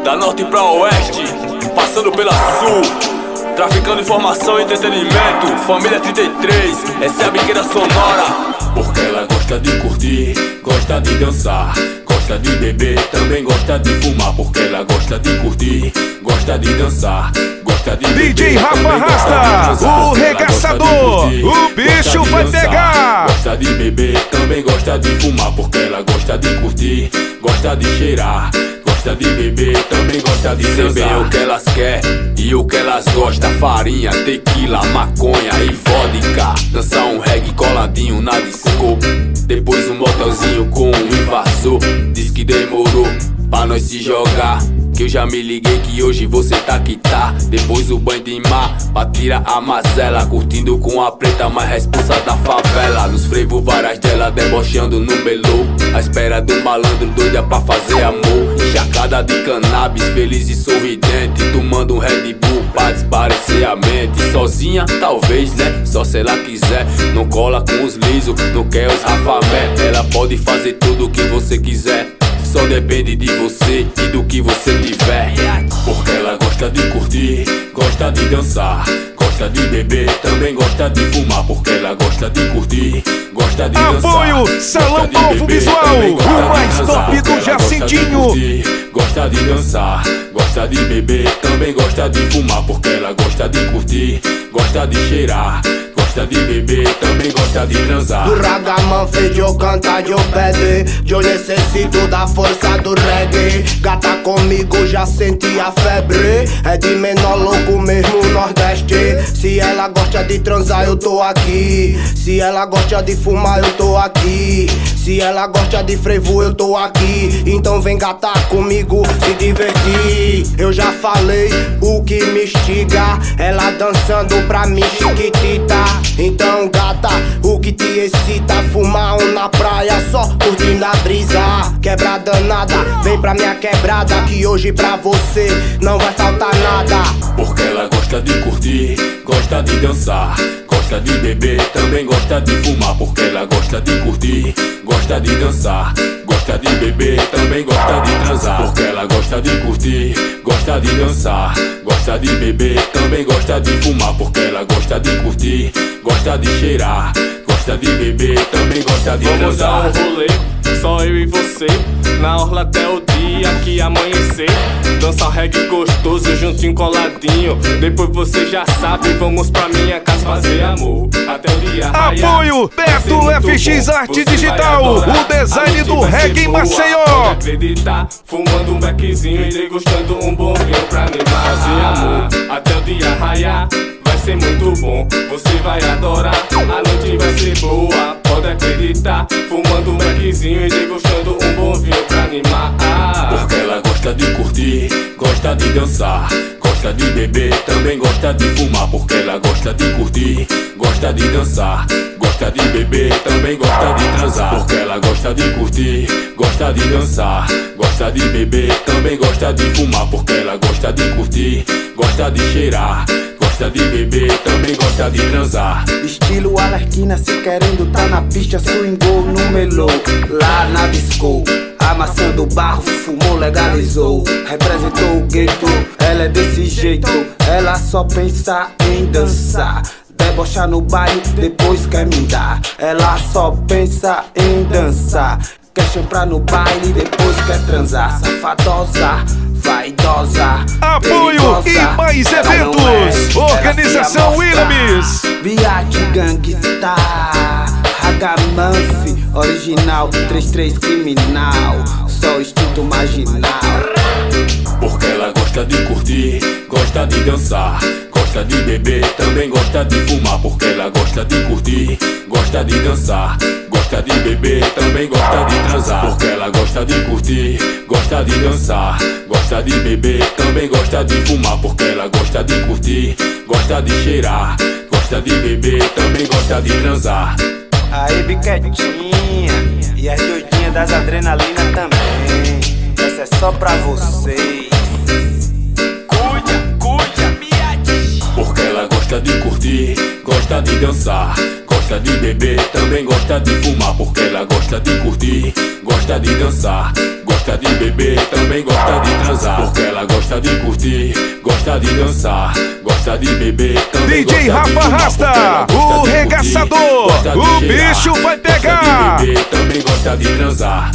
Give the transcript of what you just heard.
Da norte pra oeste, passando pela sul, traficando informação e entretenimento. Família 33, essa é a biqueira sonora. Porque ela gosta de curtir, gosta de dançar, gosta de beber, também gosta de fumar. Porque ela gosta de curtir, gosta de dançar, gosta de beber, DJ Rafa Rasta, o regaçador, o bicho vai pegar. Gosta de beber, também gosta de fumar. Porque ela gosta de curtir, gosta de cheirar, gosta de beber, também gosta de saber o que elas querem e o que elas gostam. Farinha, tequila, maconha e vodka. Dançar um reggae coladinho na disco, depois um motelzinho com um invasor. Diz que demorou pra nós se jogar, que eu já me liguei que hoje você tá que tá. Depois o banho de mar pra tirar a mazela, curtindo com a preta mais responsa da favela. Nos frevo várias dela debochando no melô, à espera do malandro doida pra fazer amor. Encharcada de cannabis, feliz e sorridente, tomando um Red Bull pra desparecer a mente. Sozinha, talvez, né? Só se ela quiser. Não cola com os lisos, não quer os rafamé. Ela pode fazer tudo o que você quiser, só depende de você e do que você tiver. Porque ela gosta de curtir, gosta de dançar, gosta de beber, também gosta de fumar. Porque ela gosta de curtir, gosta de dançar. Apoio Salão Novo Visual, o mais top do Jacintinho. Gosta de dançar, gosta de beber, também gosta de fumar. Porque ela gosta de curtir, gosta de cheirar, gosta de beber, também gosta de transar. Do ragaman fez eu cantar, eu pede. Eu necessito da força do reggae. Gata comigo já senti a febre. É de menor louco mesmo Nordeste. Se ela gosta de transar eu tô aqui, se ela gosta de fumar eu tô aqui, se ela gosta de frevo eu tô aqui. Então vem gata comigo se divertir. Eu já falei o que me instiga, ela dançando pra mim chiquitita. Então gata, o que te excita? Fumar um na praia só curtindo a brisa. Quebra danada, vem pra minha quebrada, que hoje pra você não vai faltar nada. Porque ela gosta de curtir, gosta de dançar, gosta de beber, também gosta de fumar. Porque ela gosta de curtir, gosta de dançar, gosta de beber, também gosta de transar. Porque ela gosta de curtir, gosta de dançar, gosta de beber, também gosta de fumar. Porque ela gosta de curtir, gosta de cheirar, gosta de beber, também gosta de transar. Vamos dar um rolê, só eu e você, na orla até o dia que amanhecer. Dança reggae gostoso, juntinho coladinho. Depois você já sabe, vamos pra minha casa fazer amor até o dia raiar. Apoio Beto FX Arte Digital, o design do reggae em Maceió. Pode acreditar, fumando um beckzinho e degustando um bom vinho pra animar. Fazer amor até o dia raiar, vai ser muito bom, você vai adorar, a noite vai ser boa. Pode acreditar, fumando um beckzinho e degustando um bom vinho pra animar. Porque ela gosta de curtir, gosta de dançar, gosta de beber, também gosta de fumar. Porque ela gosta de curtir, gosta de dançar, gosta de beber, também gosta de transar. Porque ela gosta de curtir, gosta de dançar, gosta de beber, também gosta de fumar. Porque ela gosta de curtir, gosta de cheirar, gosta de beber, também gosta de transar. Estilo Alerquina, se querendo tá na pista, swingou no melô, lá na disco. Amassando barro, fumou, legalizou, representou o gueto. Ela é desse jeito, ela só pensa em dançar, debochar no baile, depois quer me dar. Ela só pensa em dançar, quer chuprar no baile, depois quer transar. Safadosa, vaidosa, apoio perigosa, e mais eventos, organização Williams. Biate Gangsta, Ragamuffin, original, 33 criminal, só instinto marginal. Porque ela gosta de curtir, gosta de dançar, gosta de beber, também gosta de fumar. Porque ela gosta de curtir, gosta de dançar, gosta de beber, também gosta de transar. Porque ela gosta de curtir, gosta de dançar, gosta de beber, também gosta de fumar. Porque ela gosta de curtir, gosta de cheirar, gosta de beber, também gosta de transar. Aí biquetinha, e as doidinhas das adrenalina também, essa é só pra vocês. Cuida, biate. Porque ela gosta de curtir, gosta de dançar, gosta de beber, também gosta de fumar. Porque ela gosta de curtir, gosta de dançar, gosta gosta de beber, também gosta de transar. Porque ela gosta de curtir, gosta de dançar, gosta de beber, também DJ gosta de Rafa fumar. Rasta, o regaçador, o bicho vai pegar. Gosta de beber, também gosta de transar.